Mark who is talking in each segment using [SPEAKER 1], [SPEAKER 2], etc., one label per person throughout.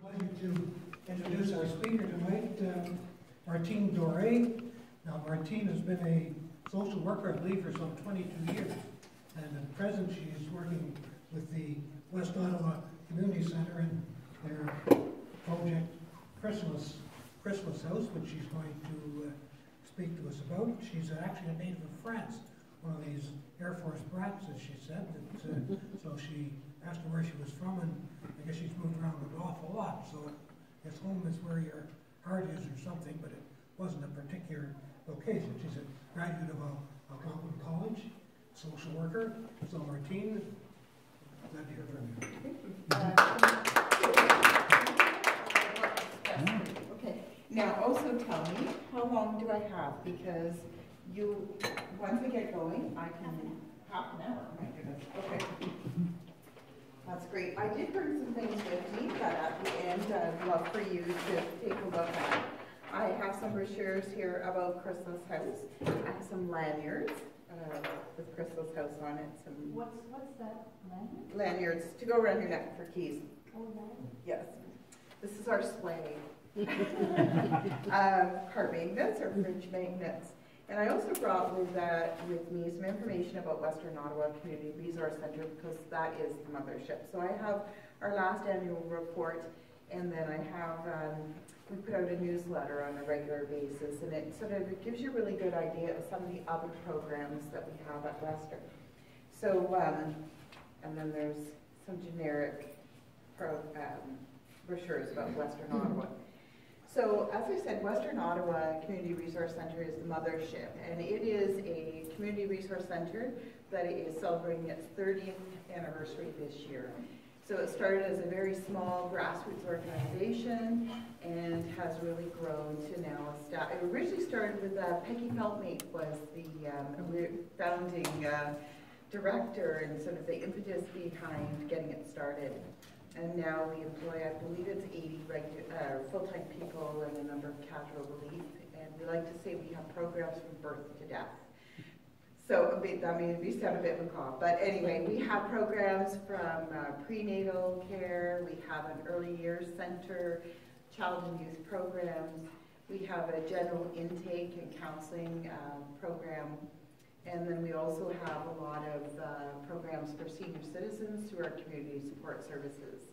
[SPEAKER 1] Pleasure to introduce our speaker tonight, Martine Dore. Now, Martine has been a social worker, I believe, for some 22 years, and at present she is working with the West Ottawa Community Centre in their project Christmas House, which she's going to speak to us about. She's actually a native of France, one of these Air Force brats, as she said. So she asked her where she was from, and I guess she's moved around an awful lot. So I guess home is where your heart is or something, but it wasn't a particular location. She's a graduate of Algonquin College, social worker. So Martine, glad to hear from you.
[SPEAKER 2] Okay, now also tell me, how long do I have? Because once we get going, I can, half an hour, my goodness, okay. That's great. I did bring some things with me that at the end I'd love for you to take a look at. I have some brochures here about Christmas House. I have some lanyards with Christmas House on it.
[SPEAKER 3] What's that, lanyard?
[SPEAKER 2] Lanyards to go around your neck for keys.
[SPEAKER 3] Oh, yeah.
[SPEAKER 2] Yes. This is our sleigh. Car magnets or fridge magnets. And I also brought with me some information about Western Ottawa Community Resource Centre, because that is the mothership. So I have our last annual report, and then I have, we put out a newsletter on a regular basis, and it sort of gives you a really good idea of some of the other programs that we have at Western. So, and then there's some generic brochures about Western Ottawa. So, as I said, Western Ottawa Community Resource Centre is the mothership, and it is a community resource centre that is celebrating its 30th anniversary this year. So it started as a very small grassroots organization and has really grown to now it originally started with Peggy Feltmate was the founding director and sort of the impetus behind getting it started. And now we employ, I believe it's 80 full-time people and a number of casual relief. And we like to say we have programs from birth to death. So that may sound a bit macabre, but anyway, we have programs from prenatal care, we have an early years center, child and youth programs, we have a general intake and counseling program, and then we also have a lot of programs for senior citizens through our community support services.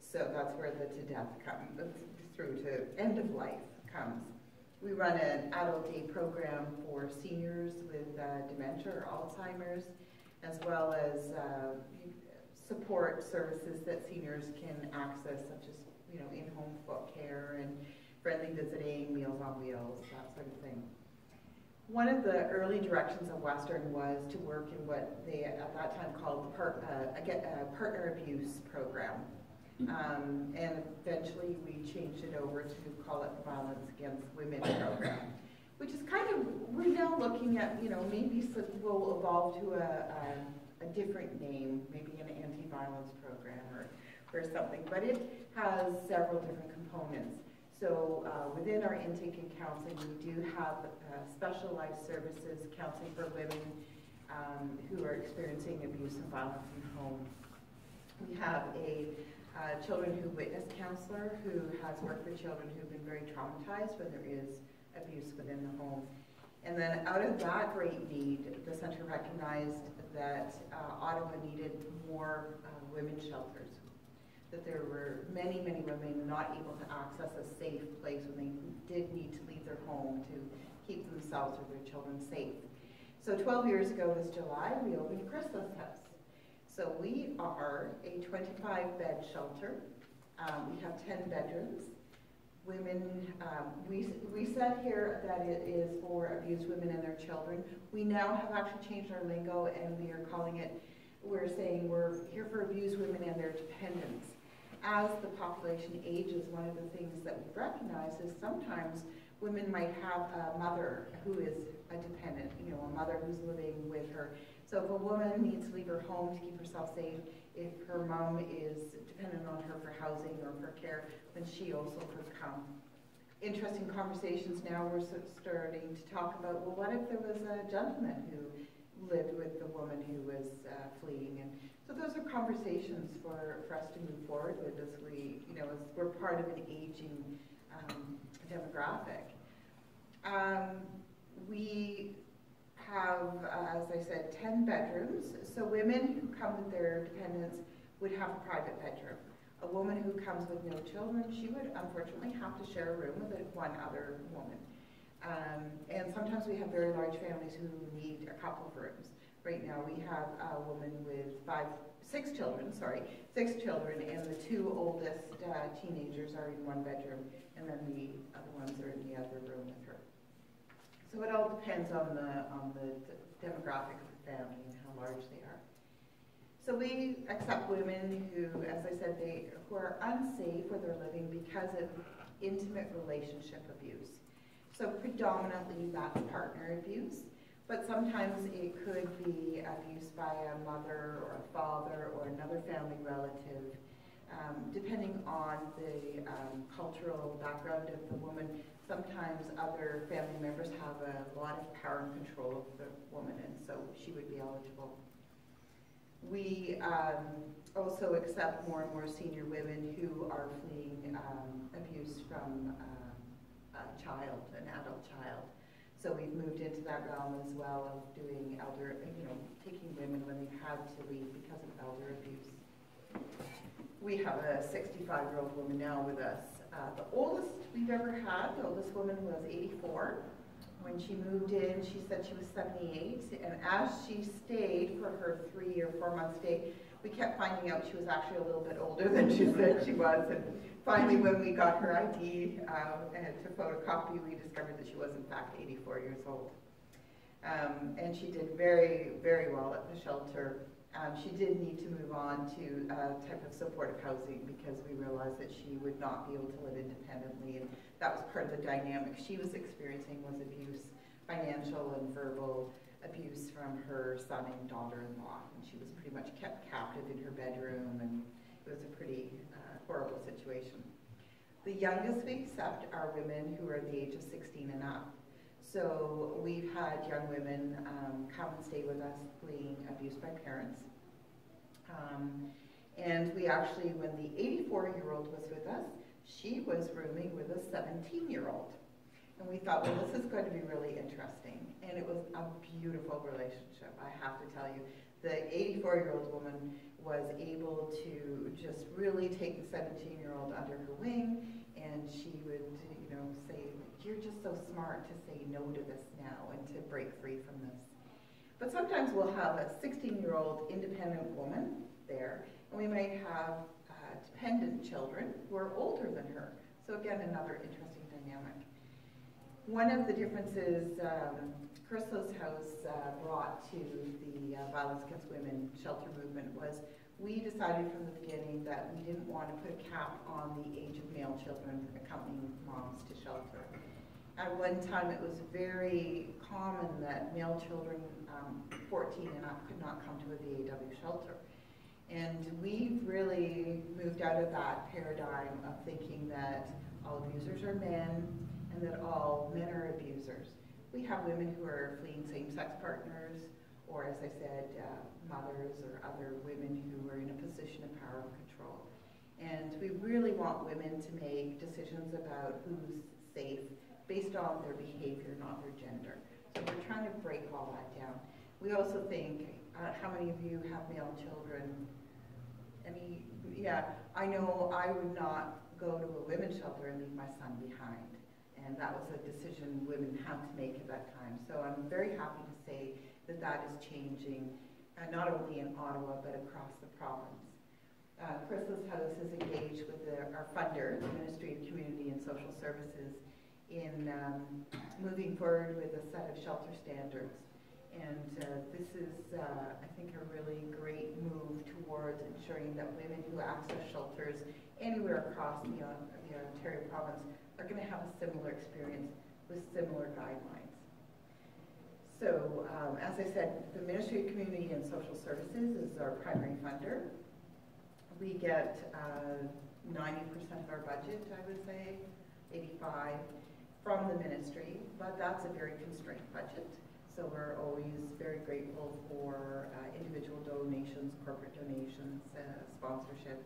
[SPEAKER 2] So that's where the to death comes, through to end of life comes. We run an adult day program for seniors with dementia or Alzheimer's, as well as support services that seniors can access, such as in-home foot care and friendly visiting, Meals on Wheels, that sort of thing. One of the early directions of Western was to work in what they at that time called a partner abuse program. And eventually we changed it over to call it the Violence Against Women program, which is kind of, we're now looking at, maybe we'll evolve to a different name, maybe an anti-violence program or something, but it has several different components. So within our intake and counseling, we do have specialized services, counseling for women who are experiencing abuse and violence in home. We have a children who witness counselor who has worked with children who've been very traumatized when there is abuse within the home. And then out of that great need, the center recognized that Ottawa needed more women's shelters. That there were many, many women not able to access a safe place when they did need to leave their home to keep themselves or their children safe. So 12 years ago this July, we opened Christmas House. So we are a 25-bed shelter. We have 10 bedrooms. Women, we said here that it is for abused women and their children. We now have actually changed our lingo, and we are calling it, we're saying we're here for abused women and their dependents. As the population ages, one of the things that we've recognized is sometimes women might have a mother who is a dependent, a mother who's living with her. So if a woman needs to leave her home to keep herself safe, if her mom is dependent on her for housing or for care, then she also could come. Interesting conversations now, we're starting to talk about, well, what if there was a gentleman who lived with the woman who was fleeing. And so those are conversations for us to move forward with as we, as we're part of an aging demographic. We have, as I said, 10 bedrooms. So women who come with their dependents would have a private bedroom. A woman who comes with no children, she would unfortunately have to share a room with one other woman. And sometimes we have very large families who need a couple of rooms. Right now we have a woman with six children, and the two oldest teenagers are in one bedroom, and then the other ones are in the other room with her. So it all depends on the demographic of the family and how large they are. So we accept women who, as I said, who are unsafe where they're living because of intimate relationship abuse. So predominantly that's partner abuse, but sometimes it could be abuse by a mother or a father or another family relative, depending on the cultural background of the woman. Sometimes other family members have a lot of power and control of the woman, and so she would be eligible. We also accept more and more senior women who are fleeing abuse from an adult child. So we've moved into that realm as well of doing taking women when they've had to leave because of elder abuse. We have a 65-year-old woman now with us. The oldest we've ever had, the oldest woman was 84. When she moved in, she said she was 78, and as she stayed for her 3 or 4 month stay, we kept finding out she was actually a little bit older than she said she was. And finally, when we got her ID and to photocopy, we discovered that she was in fact 84 years old. And she did very, very well at the shelter. She did need to move on to a type of supportive housing because we realized that she would not be able to live independently, and that was part of the dynamic she was experiencing was abuse, financial and verbal abuse from her son and daughter-in-law, and she was pretty much kept captive in her bedroom, and it was a pretty horrible situation. The youngest we accept are women who are the age of 16 and up. So we've had young women come and stay with us fleeing abuse by parents. And we actually, when the 84-year-old was with us, she was rooming with a 17-year-old. And we thought, well, this is going to be really interesting. And it was a beautiful relationship, I have to tell you. The 84-year-old woman was able to just really take the 17-year-old under her wing, and she would, say, you're just so smart to say no to this now and to break free from this. But sometimes we'll have a 16-year-old independent woman there, and we might have dependent children who are older than her. So again, another interesting dynamic. One of the differences Crystal's House brought to the Violence Against Women shelter movement was we decided from the beginning that we didn't want to put a cap on the age of male children accompanying moms to shelter. At one time, it was very common that male children 14 and up could not come to a VAW shelter. And we've really moved out of that paradigm of thinking that all abusers are men and that all men are abusers. We have women who are fleeing same-sex partners, or as I said, mothers or other women who are in a position of power and control. And we really want women to make decisions about who's safe based on their behavior, not their gender. So we're trying to break all that down. We also think, how many of you have male children? Yeah, I know I would not go to a women's shelter and leave my son behind. And that was a decision women had to make at that time. So I'm very happy to say that that is changing, not only in Ottawa, but across the province. Crystal's House is engaged with our funder, the Ministry of Community and Social Services, in moving forward with a set of shelter standards. And this is, I think, a really great move towards ensuring that women who access shelters anywhere across the Ontario province are going to have a similar experience with similar guidelines. So, as I said, the Ministry of Community and Social Services is our primary funder. We get 90% of our budget, I would say, 85%, from the ministry, but that's a very constrained budget. So we're always very grateful for individual donations, corporate donations, sponsorships.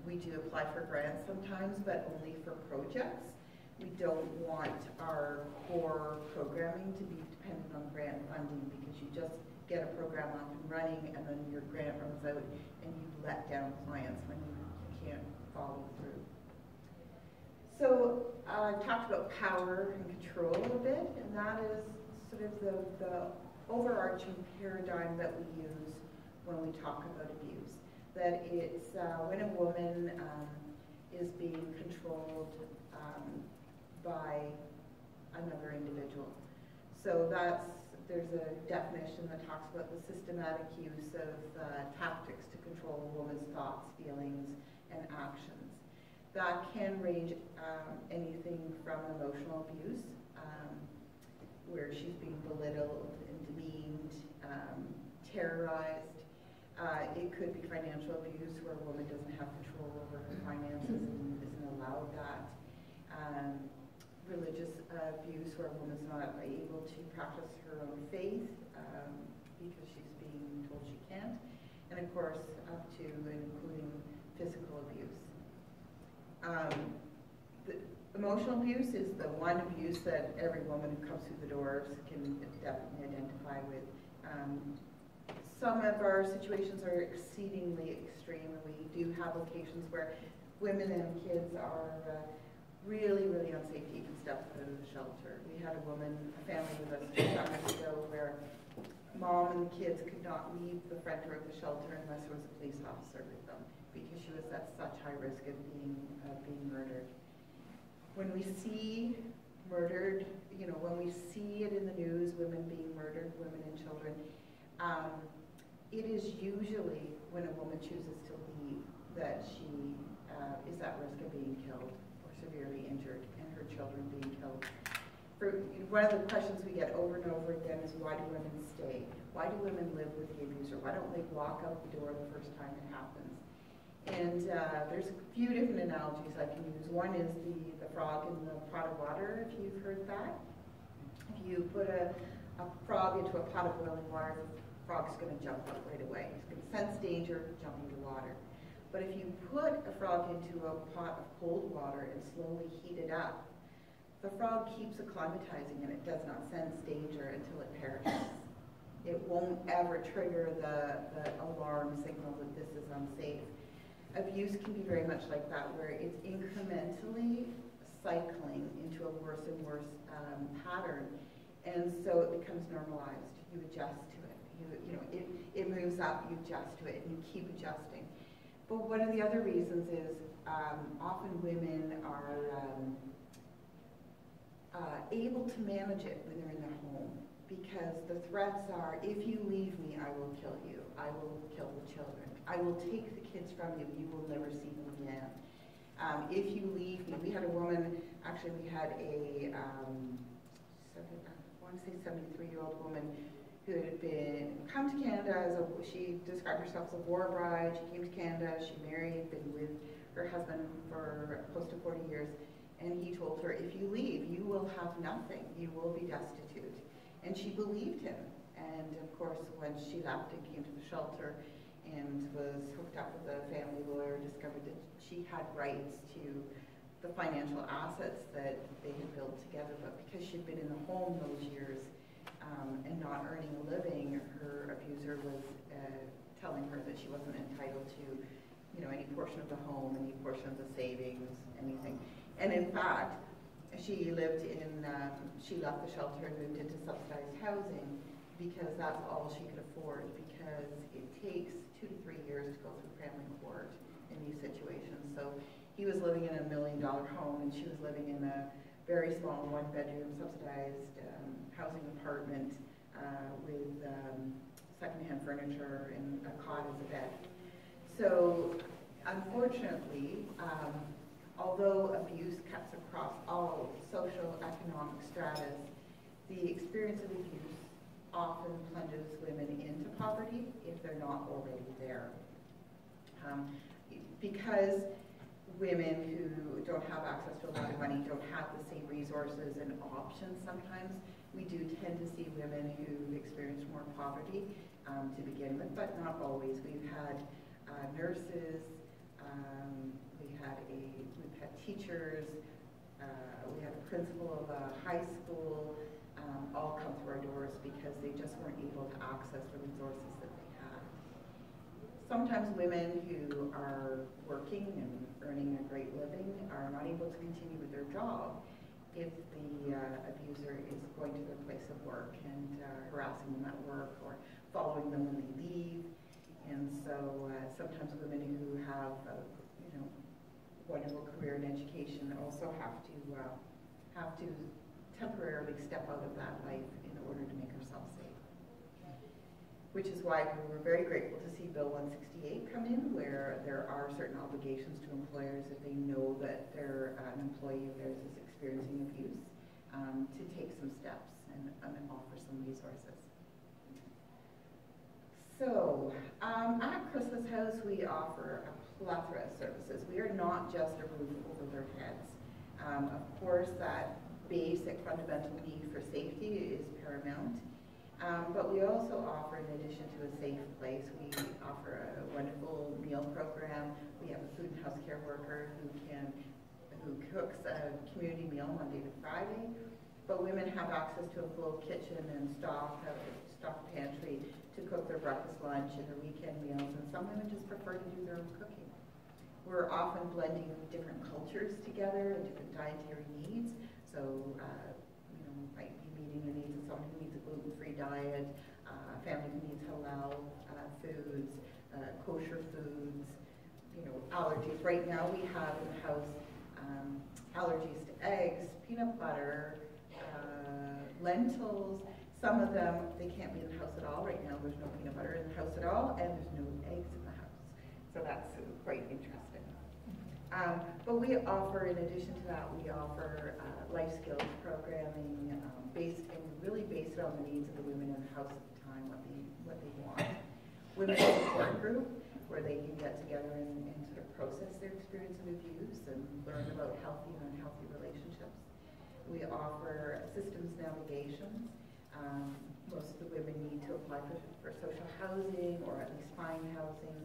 [SPEAKER 2] We do apply for grants sometimes, but only for projects. We don't want our core programming to be dependent on grant funding, because you just get a program up and running and then your grant runs out and you let down clients when you can't follow through. So I talked about power and control a bit, and that is sort of the overarching paradigm that we use when we talk about abuse. That it's when a woman is being controlled by another individual. So there's a definition that talks about the systematic use of tactics to control a woman's thoughts, feelings, and actions. That can range anything from emotional abuse, where she's being belittled and demeaned, terrorized. It could be financial abuse, where a woman doesn't have control over her finances and isn't allowed that. Religious abuse, where a woman's not able to practice her own faith because she's being told she can't. And of course, up to and including physical abuse. The emotional abuse is the one abuse that every woman who comes through the doors can definitely identify with. Some of our situations are exceedingly extreme, and we do have occasions where women and kids are really, really unsafe to even step out of the shelter. We had a family with us 2 summers ago, where mom and the kids could not leave the front door of the shelter unless there was a police officer with them, because she was at such high risk of being murdered. When we see murdered, when we see it in the news, women being murdered, women and children, it is usually when a woman chooses to leave that she is at risk of being killed or severely injured, and her children being killed. One of the questions we get over and over again is, why do women stay? Why do women live with the abuser? Why don't they walk out the door the first time it happens? And there's a few different analogies I can use. One is the frog in the pot of water, if you've heard that. If you put a frog into a pot of boiling water, the frog's going to jump out right away. It's going to sense danger, jump into water. But if you put a frog into a pot of cold water and slowly heat it up, the frog keeps acclimatizing and it does not sense danger until it perishes. It won't ever trigger the alarm signal that this is unsafe. Abuse can be very much like that, where it's incrementally cycling into a worse and worse pattern, and so it becomes normalized. You adjust to it. It moves up, you adjust to it, and you keep adjusting. But one of the other reasons is often women are able to manage it when they're in their home, because the threats are, if you leave me, I will kill you. I will kill the children. I will take the kids from you. You will never see them again. If you leave me, we had a woman, actually we had a, I want to say 73-year-old woman who had come to Canada she described herself as a war bride. She came to Canada, she married, been with her husband for close to 40 years, and he told her, if you leave, you will have nothing. You will be destitute. And she believed him. And of course, when she left and came to the shelter and was hooked up with a family lawyer, discovered that she had rights to the financial assets that they had built together, but because she'd been in the home those years and not earning a living, her abuser was telling her that she wasn't entitled to, any portion of the home, any portion of the savings, anything. And in fact, she left the shelter and moved into subsidized housing because that's all she could afford, because it takes 2 to 3 years to go through family court in these situations. So he was living in a $1 million home and she was living in a very small 1-bedroom subsidized housing apartment with secondhand furniture and a cot as a bed. So unfortunately, although abuse cuts across all social economic stratas, the experience of abuse often plunges women into poverty if they're not already there. Because women who don't have access to a lot of money don't have the same resources and options sometimes We do tend to see women who've experienced more poverty to begin with, but not always. We've had nurses, we've had teachers, we had the principal of a high school, all come through our doors because they just weren't able to access the resources that they had. Sometimes women who are working and earning a great living are not able to continue with their job if the abuser is going to their place of work and harassing them at work or following them when they leave. And so sometimes women who have wonderful career in education also have to temporarily step out of that life in order to make ourselves safe. Which is why we were very grateful to see Bill 168 come in, where there are certain obligations to employers if they know that an employee of theirs is experiencing abuse, to take some steps and offer some resources. So, at Christmas House, we offer a plethora of services. We are not just a roof over their heads. Of course, that basic fundamental need for safety is paramount. But we also offer, in addition to a safe place, we offer a wonderful meal program. We have a food and house care worker who cooks a community meal Monday to Friday. But women have access to a full kitchen and stock pantry to cook their breakfast, lunch, and their weekend meals. And some women just prefer to do their own cooking. We're often blending different cultures together and different dietary needs. So, might be meeting the needs of someone who needs a gluten-free diet, a family who needs halal foods, kosher foods, allergies. Right now we have in the house allergies to eggs, peanut butter, lentils. Some of them, they can't be in the house at all. Right now there's no peanut butter in the house at all, and there's no eggs in the house. So that's quite interesting. But we offer, in addition to that, we offer life skills programming, really based on the needs of the women in the house at the time, what they want. Women's support group, where they can get together and sort of process their experience of abuse and learn about healthy and unhealthy relationships. We offer systems navigation. Most of the women need to apply for social housing or at least find housing.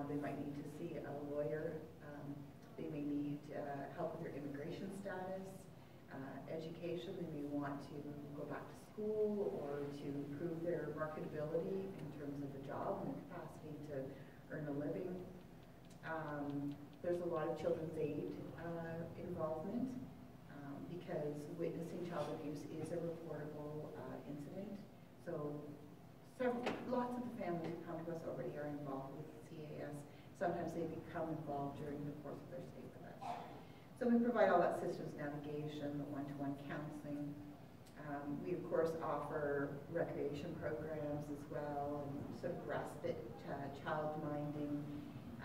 [SPEAKER 2] They might need to see a lawyer. They may need help with their immigration status, education. They may want to go back to school or to improve their marketability in terms of the job and the capacity to earn a living. There's a lot of children's aid involvement because witnessing child abuse is a reportable incident. So lots of the families who come to us already are involved with CAS. Sometimes they become involved during the course of their stay with us. So we provide all that systems navigation, the one-to-one counseling. We, of course, offer recreation programs as well, and sort of respite child minding,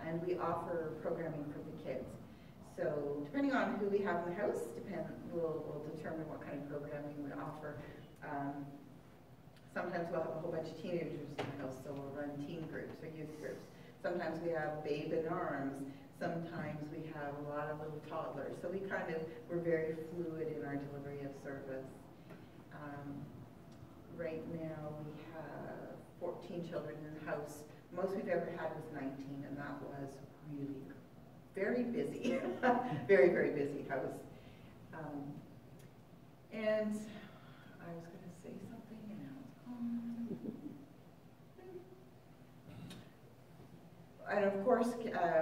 [SPEAKER 2] and we offer programming for the kids. So depending on who we have in the house, will determine what kind of programming we offer. Sometimes we'll have a whole bunch of teenagers in the house, so we'll run teen groups or youth groups. Sometimes we have babe in arms. Sometimes we have a lot of little toddlers. So we're very fluid in our delivery of service. Right now we have 14 children in the house. Most we've ever had was 19, and that was really very busy. Very, very busy house. And I was going to say something, and now it's gone. And of course,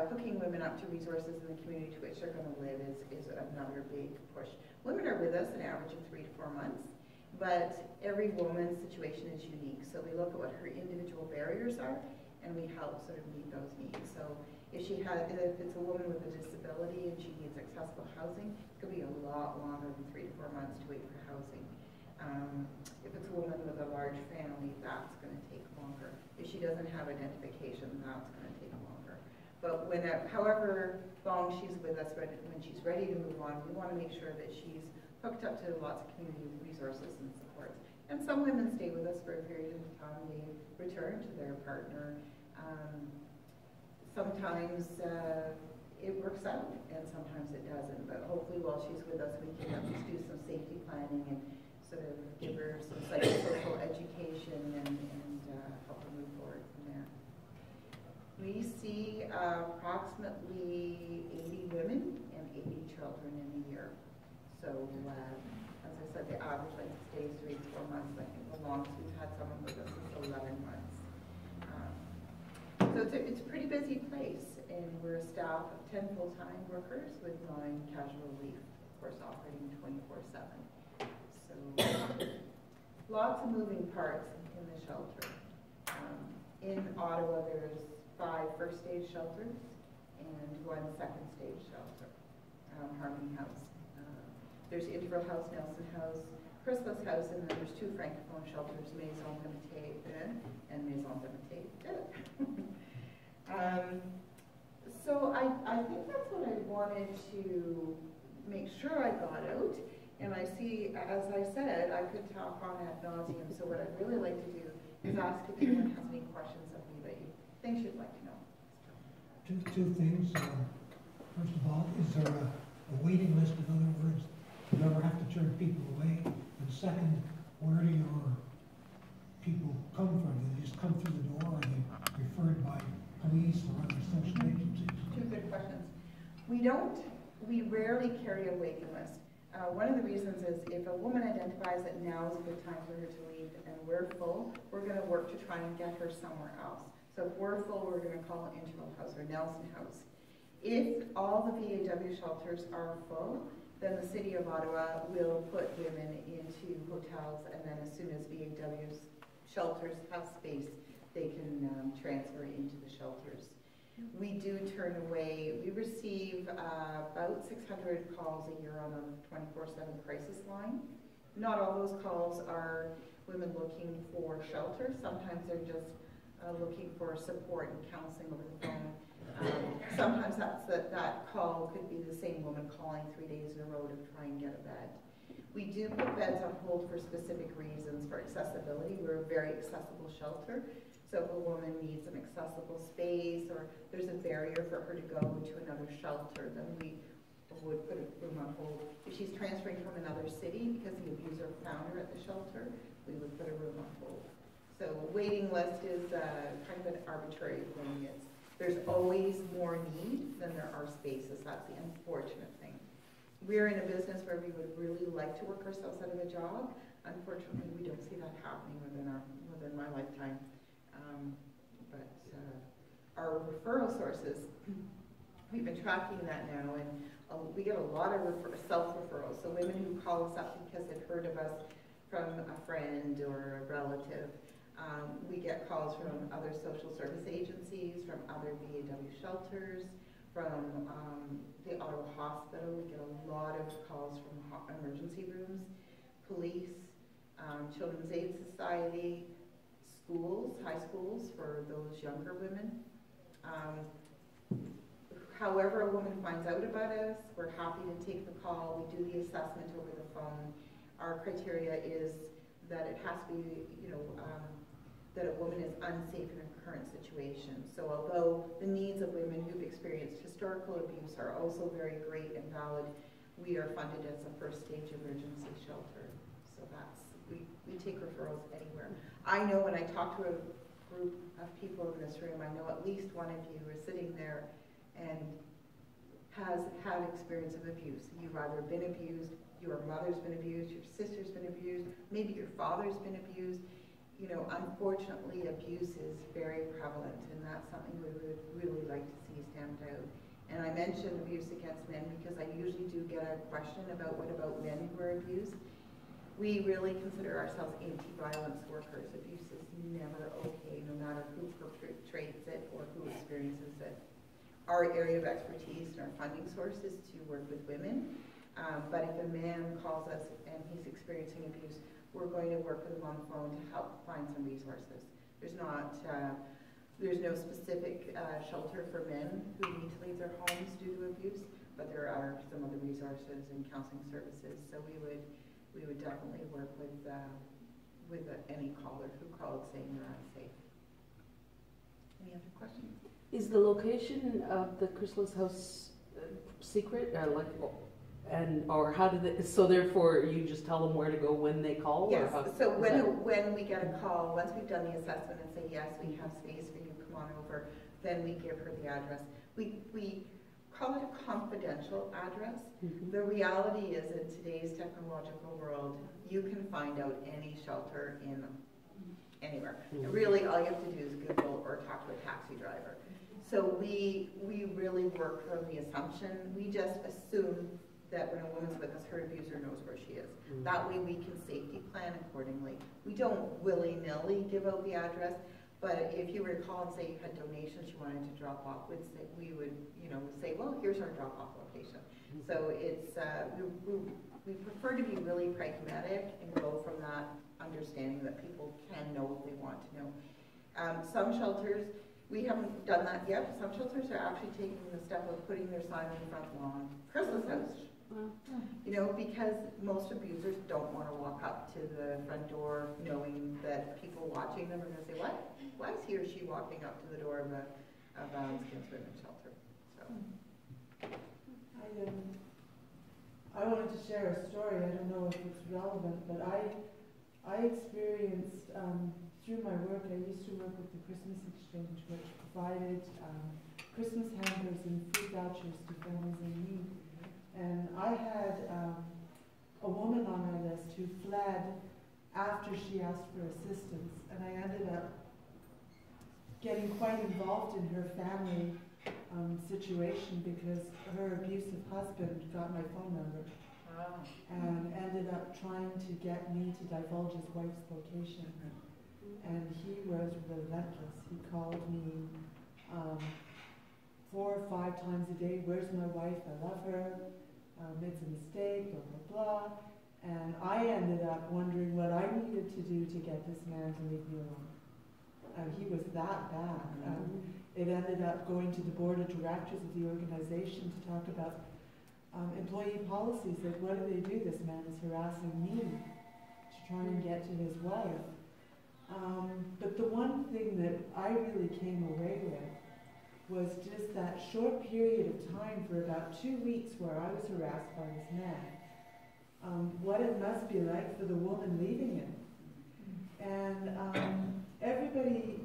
[SPEAKER 2] hooking women up to resources in the community to which they're going to live is another big push. Women are with us an average of 3 to 4 months, but every woman's situation is unique. So we look at what her individual barriers are, and we help sort of meet those needs. So if it's a woman with a disability and she needs accessible housing, it's going to be a lot longer than 3 to 4 months to wait for housing. If it's a woman with a large family, that's going to take longer. If she doesn't have identification, that's going to take longer. But however long she's with us, when she's ready to move on, we want to make sure that she's hooked up to lots of community resources and supports. And some women stay with us for a period of time. They return to their partner. Sometimes it works out, and sometimes it doesn't. But hopefully while she's with us, we can at least do some safety planning and sort of give her some psychosocial education and help her move forward from there. We see approximately 80 women and 80 children in a year. So, as I said, the average length of stay is 3 to 4 months. I think the longest we've had someone with us is 11 months. So it's a pretty busy place, and we're a staff of 10 full-time workers with 9 casual leave, of course, operating 24/7. So lots of moving parts in the shelter. In Ottawa, there's 5 first-stage shelters and 1 second-stage shelter, Harmony House. There's Interval House, Nelson House, Chrysalis House, and then there's 2 francophone shelters, Maison Demité and Maison Demité. So I think that's what I wanted to make sure I got out. And I see, as I said, I could talk on ad nauseum. So what I'd really like to do is ask if anyone has any questions of me that you think you'd like to know.
[SPEAKER 1] Two things. First of all, is there a waiting list? In other words, do you ever have to turn people away? And second, where do your people come from? Do they just come through the door, or are they referred by police or other social agencies?
[SPEAKER 2] 2 good questions. We rarely carry a waiting list. One of the reasons is if a woman identifies that now is a good time for her to leave and we're full, we're going to work to try and get her somewhere else. So if we're full, we're going to call Interval House or Nelson House. If all the VAW shelters are full, then the City of Ottawa will put women into hotels, and then as soon as VAW shelters have space, they can transfer into the shelters. We do turn away, we receive about 600 calls a year on a 24/7 crisis line. Not all those calls are women looking for shelter. Sometimes they're just looking for support and counseling over the phone. Sometimes that call could be the same woman calling 3 days in a row to try and get a bed. We do put beds on hold for specific reasons. For accessibility, we're a very accessible shelter. So if a woman needs an accessible space or there's a barrier for her to go to another shelter, then we would put a room on hold. If she's transferring from another city because the abuser found her at the shelter, we would put a room on hold. So waiting list is kind of an arbitrary thing. There's always more need than there are spaces. That's the unfortunate thing. We're in a business where we would really like to work ourselves out of a job. Unfortunately, we don't see that happening within my lifetime. But our referral sources, we've been tracking that now, and we get a lot of self-referrals. So women who call us up because they've heard of us from a friend or a relative. We get calls from other social service agencies, from other VAW shelters, from the Ottawa Hospital. We get a lot of calls from emergency rooms, police, Children's Aid Society, schools, high schools for those younger women. However a woman finds out about us, we're happy to take the call. We do the assessment over the phone. Our criteria is that it has to be, that a woman is unsafe in her current situation. So although the needs of women who've experienced historical abuse are also very great and valid, we are funded as a first stage emergency shelter. So we take referrals anywhere. I know when I talk to a group of people in this room, I know at least one of you is sitting there and has had experience of abuse. You've either been abused, your mother's been abused, your sister's been abused, maybe your father's been abused. Unfortunately, abuse is very prevalent, and that's something we would really like to see stamped out. And I mentioned abuse against men because I usually do get a question about what about men who are abused. We really consider ourselves anti-violence workers. Abuse is never okay, no matter who perpetrates it or who experiences it. Our area of expertise and our funding source is to work with women. But if a man calls us and he's experiencing abuse, we're going to work with him on the phone to help find some resources. There's no specific shelter for men who need to leave their homes due to abuse, but there are some other resources and counseling services. So we would definitely work with any caller who called saying they're unsafe. Any other questions?
[SPEAKER 4] Is the location of the Chrysalis House secret? And, or how do they, so therefore you just tell them where to go when they call?
[SPEAKER 2] Yes,
[SPEAKER 4] or how,
[SPEAKER 2] so when we get a call, once we've done the assessment and say, yes, we have space for you, come on over, then we give her the address. We call it a confidential address.
[SPEAKER 4] Mm-hmm.
[SPEAKER 2] The reality is, in today's technological world, you can find out any shelter in anywhere.
[SPEAKER 4] Mm-hmm.
[SPEAKER 2] And really, all you have to do is Google or talk to a taxi driver. So we really work from the assumption, we just assume that when a woman's with us, her abuser knows where she is. Mm-hmm. That way we can safety plan accordingly. We don't willy-nilly give out the address, but if you recall and say you had donations you wanted to drop off, we would say, well, here's our drop-off location. Mm-hmm. So it's, we prefer to be really pragmatic and go from that understanding that people can know if they want to know. Some shelters, we haven't done that yet. Some shelters are actually taking the step of putting their sign on the front lawn, Christmas house. Wow. Because most abusers don't want to walk up to the front door knowing that people watching them are going to say, what? Why is he or she walking up to the door of a violence against women shelter? So.
[SPEAKER 5] I wanted to share a story. I don't know if it's relevant, but I experienced, through my work, I used to work with the Christmas Exchange, which provided Christmas hampers and food vouchers to families in need. And I had a woman on our list who fled after she asked for assistance, and I ended up getting quite involved in her family situation because her abusive husband got my phone number. Wow. And ended up trying to get me to divulge his wife's location. And he was relentless. He called me 4 or 5 times a day. Where's my wife? I love her. It's a mistake, blah, blah, blah. And I ended up wondering what I needed to do to get this man to leave me alone. He was that bad. It ended up going to the board of directors of the organization to talk about employee policies. Like, what do they do? This man is harassing me to try and get to his wife. But the one thing that I really came away with was just that short period of time for about 2 weeks where I was harassed by this man. What it must be like for the woman leaving him. And everybody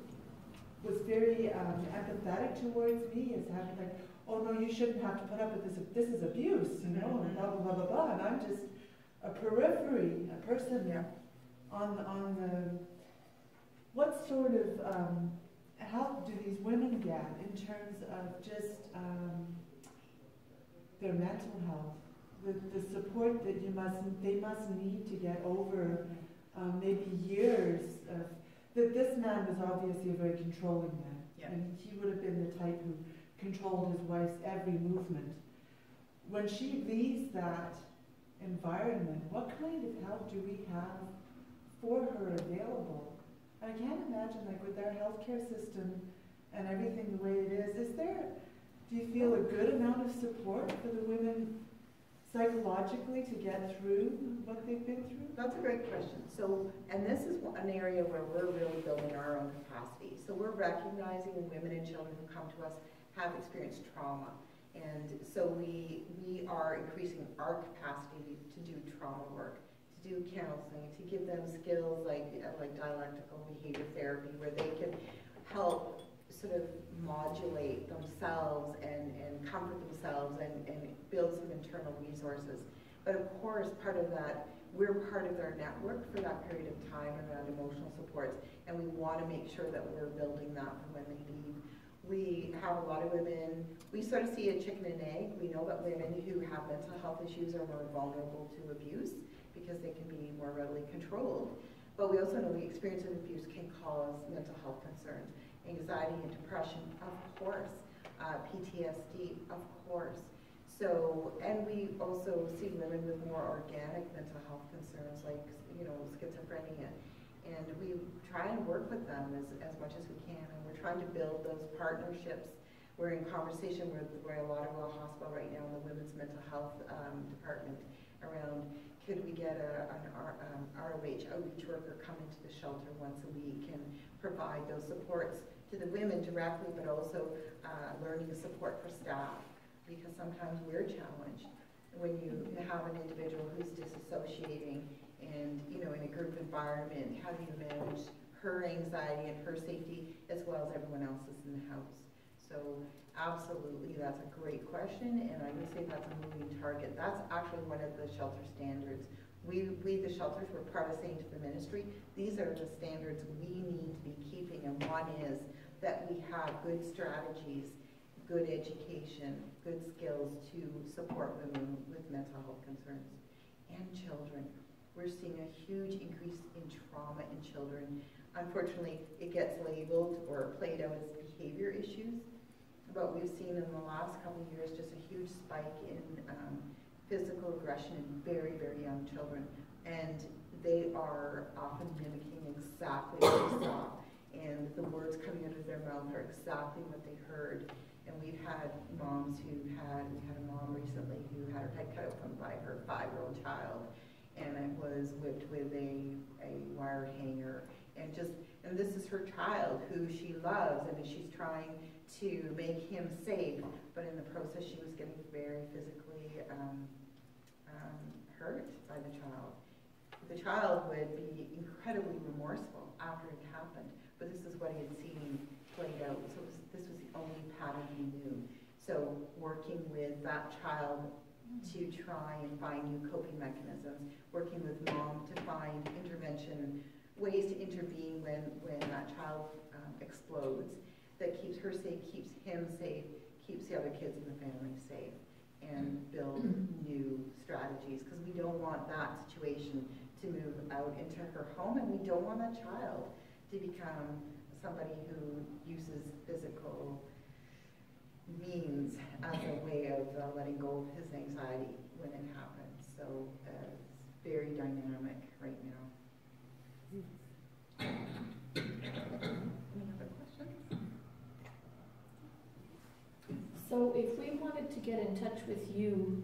[SPEAKER 5] was very empathetic towards me, as having like, oh no, you shouldn't have to put up with this. This is abuse, and blah blah blah blah blah. And I'm just a periphery, a person on the. What sort of help do these women get in terms of just their mental health, the support that they must need to get over maybe years of. This man was obviously a very controlling man, and he would have been the type who controlled his wife's every movement. When she leaves that environment, what kind of help do we have for her available? I can't imagine, like, with our healthcare system and everything the way it is do you feel a good amount of support for the women psychologically to get through what they've been through? That's a great question. So, and this is an area where we're really building our own capacity. So we're recognizing women and children who come to us have experienced trauma. And so we are increasing our capacity to do trauma work, to do counseling, to give them skills like dialectical behavior therapy, where they can help sort of modulate themselves and comfort themselves and build some internal resources. But of course, part of that, we're part of their network for that period of time around emotional supports, and we want to make sure that we're building that for when they leave. We have a lot of women, we sort of see a chicken and egg. We know that women who have mental health issues are more vulnerable to abuse because they can be more readily controlled. But we also know the experience of abuse can cause mental health concerns, anxiety and depression, of course, PTSD, of course. So, and we also see women with more organic mental health concerns like, schizophrenia. And we try and work with them as much as we can, and we're trying to build those partnerships. We're in conversation with the Royal Ottawa Hospital right now in the Women's Mental Health Department around, could we get an ROH outreach worker come into the shelter once a week and provide those supports to the women directly, but also learning support for staff, because sometimes we're challenged
[SPEAKER 2] when you have an individual who's disassociating and, you know, in a group environment, how do you manage her anxiety and her safety as well as everyone else's in the house? So absolutely, that's a great question, and I would say that's a moving target. That's actually one of the shelter standards. We the shelters, were part of saying to the ministry, these are the standards we need to be keeping, and one is that we have good strategies, good education, good skills to support women with mental health concerns and children. We're seeing a huge increase in trauma in children. Unfortunately, it gets labeled or played out as behavior issues, but we've seen in the last couple of years just a huge spike in physical aggression in very, very young children, and they are often mimicking exactly what they saw, and the words coming out of their mouth are exactly what they heard. And we've had moms we had a mom recently who had her head cut open by her 5-year-old child, and it was whipped with a wire hanger, and this is her child who she loves, and she's trying to make him safe, but in the process she was getting very physically hurt by the child. The child would be incredibly remorseful after it happened, but this is what he had seen played out, so this was the only pattern he knew. So working with that child to try and find new coping mechanisms, working with mom to find intervention, ways to intervene when that child explodes, that keeps her safe, keeps him safe, keeps the other kids in the family safe, and build new strategies, because we don't want that situation to move out into her home, and we don't want that child to become somebody who uses physical means as a way of letting go of his anxiety when it happens. So it's very dynamic right now. Any other questions?
[SPEAKER 3] So if we wanted to get in touch with you,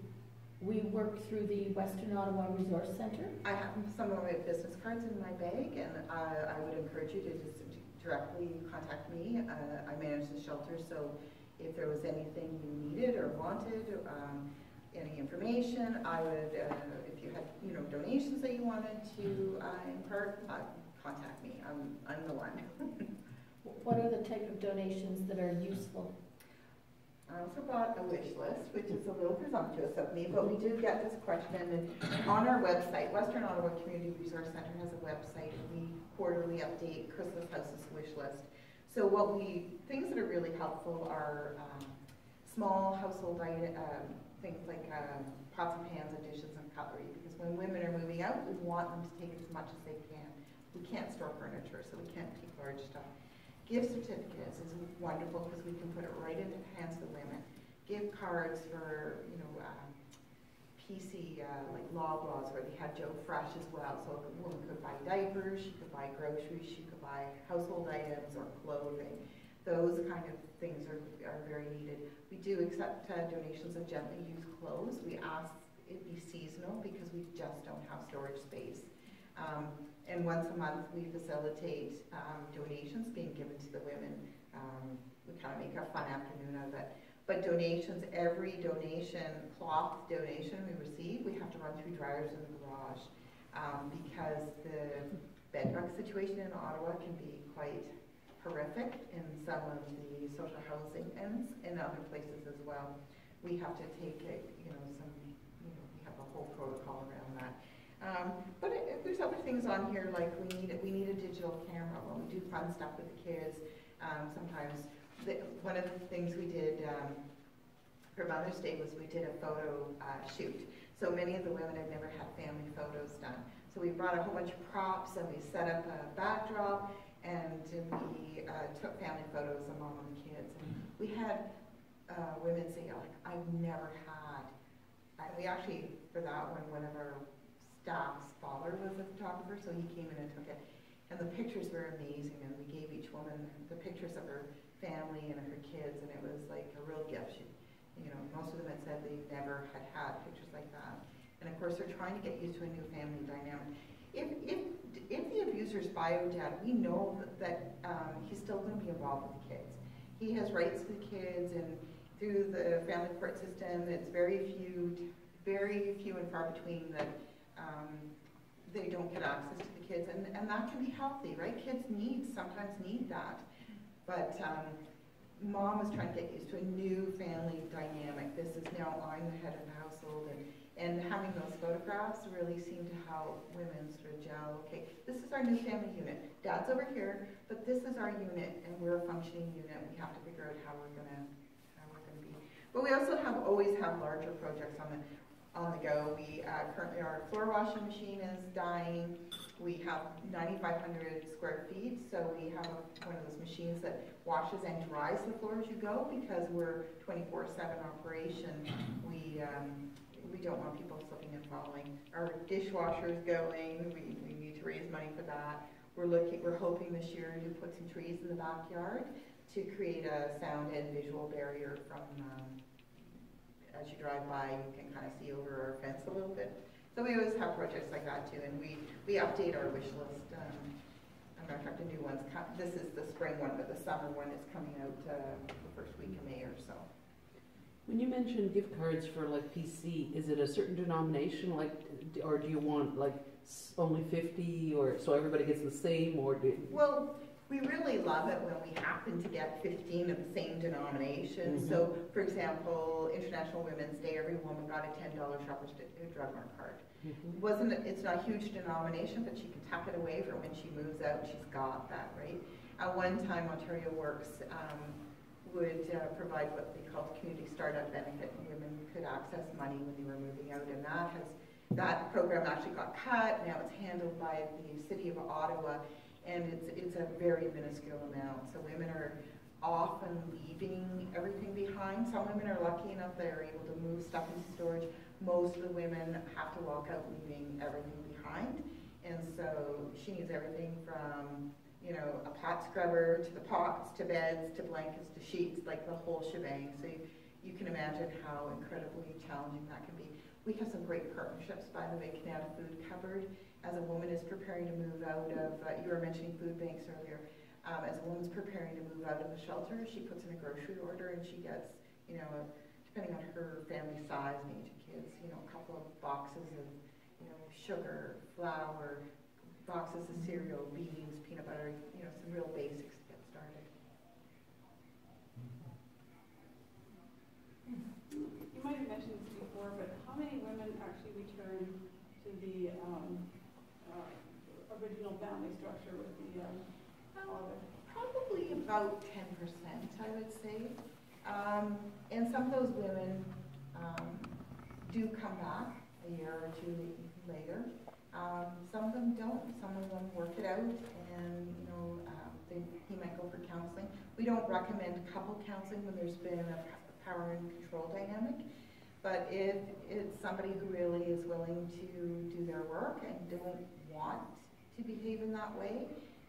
[SPEAKER 3] we work through the Western Ottawa Resource Centre.
[SPEAKER 2] I have some of my business cards in my bag, and I would encourage you to just directly contact me. I manage the shelter, so if there was anything you needed or wanted, any information, I would, if you had, you know, donations that you wanted to impart, contact me. I'm the one.
[SPEAKER 3] What are the type of donations that are useful?
[SPEAKER 2] I also brought a wish list, which is a little presumptuous of me, but we do get this question, and on our website, Western Ottawa Community Resource Centre has a website, and we quarterly update Chrysalis House's wish list. So things that are really helpful are small household things like pots and pans and dishes and cutlery, because when women are moving out, we want them to take as much as they can. We can't store furniture, so we can't take large stuff. Gift certificates is wonderful because we can put it right into the hands of the women. Gift cards for, you know, PC, like Loblaws, where they had Joe Fresh as well. So a woman could buy diapers, she could buy groceries, she could buy household items or clothing. Those kind of things are very needed. We do accept donations of gently used clothes. We ask it be seasonal because we just don't have storage space. And once a month we facilitate donations being given to the women. We kind of make a fun afternoon of it. But donations, every donation, cloth donation we receive, we have to run through dryers in the garage because the bedbug situation in Ottawa can be quite horrific in some of the social housing and in other places as well. We have to take it, we have a whole protocol around that. But there's other things on here, like we need a digital camera when we do fun stuff with the kids. Sometimes one of the things we did for Mother's Day was we did a photo shoot. So many of the women had never had family photos done. So we brought a whole bunch of props and we set up a backdrop and we took family photos of mom and the kids. And we had women say, like, I've never had. And we actually, for that one of our staff's father was a photographer, so he came in and took it. And the pictures were amazing, and we gave each woman the pictures of her family and her kids, and it was like a real gift. Most of them had said they never had pictures like that. And of course, they're trying to get used to a new family dynamic. If the abuser's bio dad, we know that he's still going to be involved with the kids. He has rights to the kids, and through the family court system, it's very few very few and far between that they don't get access to the kids, and that can be healthy, right? Kids sometimes need that, but mom is trying to get used to a new family dynamic. This is now I'm the head of the household, and having those photographs really seem to help women sort of gel. Okay, this is our new family unit. Dad's over here, but this is our unit, and we're a functioning unit. We have to figure out how we're gonna be. But we also always have larger projects on the go. We currently, our floor washing machine is dying. We have 9,500 square feet, so we have one of those machines that washes and dries the floor as you go, because we're 24/7 operation. We don't want people slipping and falling. Our dishwasher is going. We need to raise money for that. We're hoping this year to put some trees in the backyard to create a sound and visual barrier from as you drive by, you can kind of see over our fence a little bit. So we always have projects like that too, and we update our wish list. As a matter of fact, the new one's this is the spring one, but the summer one is coming out the first week of May or so.
[SPEAKER 4] When you mentioned gift cards for like PC, is it a certain denomination, like, or do you want like only 50, or so everybody gets the same, or do? Well,
[SPEAKER 2] we really love it when we happen to get 15 of the same denomination. Mm-hmm. So, for example, International Women's Day, every woman got a $10 Shoppers Drug Mart card. Mm-hmm. It's not a huge denomination, but she can tuck it away for when she moves out. She's got that, right? At one time, Ontario Works would provide what they called community startup benefit, and women could access money when they were moving out, and that program actually got cut. Now it's handled by the City of Ottawa, and it's a very minuscule amount. So women are often leaving everything behind. Some women are lucky enough they're able to move stuff into storage. Most of the women have to walk out leaving everything behind, and so she needs everything from, you know, a pot scrubber to the pots to beds to blankets to sheets, like the whole shebang. So you can imagine how incredibly challenging that can be. We have some great partnerships, by the way. Kanata Food Cupboard, as a woman is preparing to move out of, you were mentioning food banks earlier, as a woman's preparing to move out of the shelter, she puts in a grocery order and she gets, you know, depending on her family size and age of kids, you know, a couple of boxes of, you know, sugar, flour, boxes of cereal, beans, peanut butter, you know, some real basics to get started.
[SPEAKER 6] You might have mentioned this before, but how many women actually return to the original family structure with the father?
[SPEAKER 2] Probably about 10%, I would say. And some of those women do come back a year or two later. Some of them don't. Some of them work it out, and you know, he might go for counseling. We don't recommend couple counseling when there's been a power and control dynamic, but if it's somebody who really is willing to do their work and don't want to behave in that way,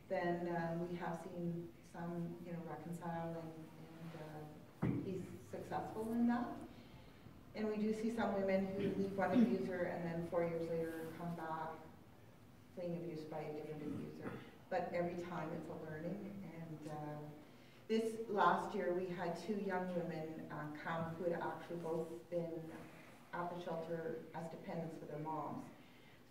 [SPEAKER 2] then we have seen some, you know, reconcile and he's successful in that. And we do see some women who leave one abuser and then 4 years later come back fleeing abuse by a different abuser. But every time it's a learning. And this last year we had 2 young women come who had actually both been at the shelter as dependents for their moms.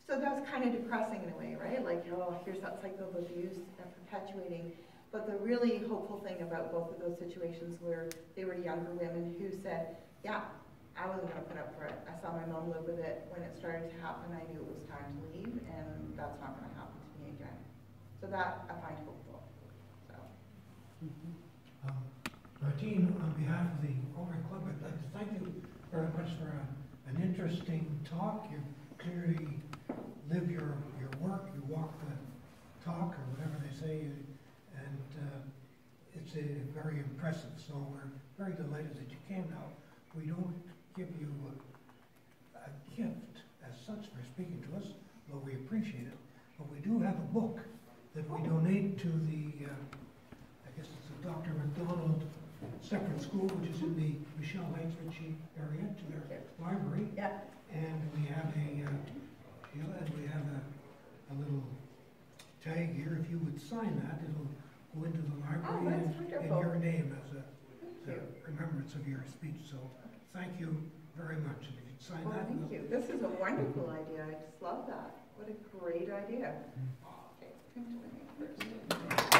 [SPEAKER 2] So that was kind of depressing in a way, right? Like, oh, here's that cycle of abuse perpetuating. But the really hopeful thing about both of those situations were they were younger women who said, yeah, I wasn't going to put up for it. I saw my mom live with it. When it started to happen, I knew it was time to leave, and that's not going to happen to me again. So that I find hopeful. So.
[SPEAKER 1] Martine, on behalf of the Rotary Club, I'd like to thank you very much for an interesting talk. You clearly live your work, you walk the talk, or whatever they say, and it's very impressive. So we're very delighted that you came now. We don't give you a gift as such for speaking to us, though we appreciate it. But we do have a book that we donate to the, I guess it's the Dr. McDonald Separate School, which is in the Michelle Heights Ritchie area, to their library. Yeah. And we have a little tag here. If you would sign that, it'll go into the library in your name as a remembrance of your speech. So thank you very much. And if you'd sign
[SPEAKER 2] Well,
[SPEAKER 1] that.
[SPEAKER 2] thank you. This is a wonderful idea. I just love that. What a great idea. Okay, print to the first.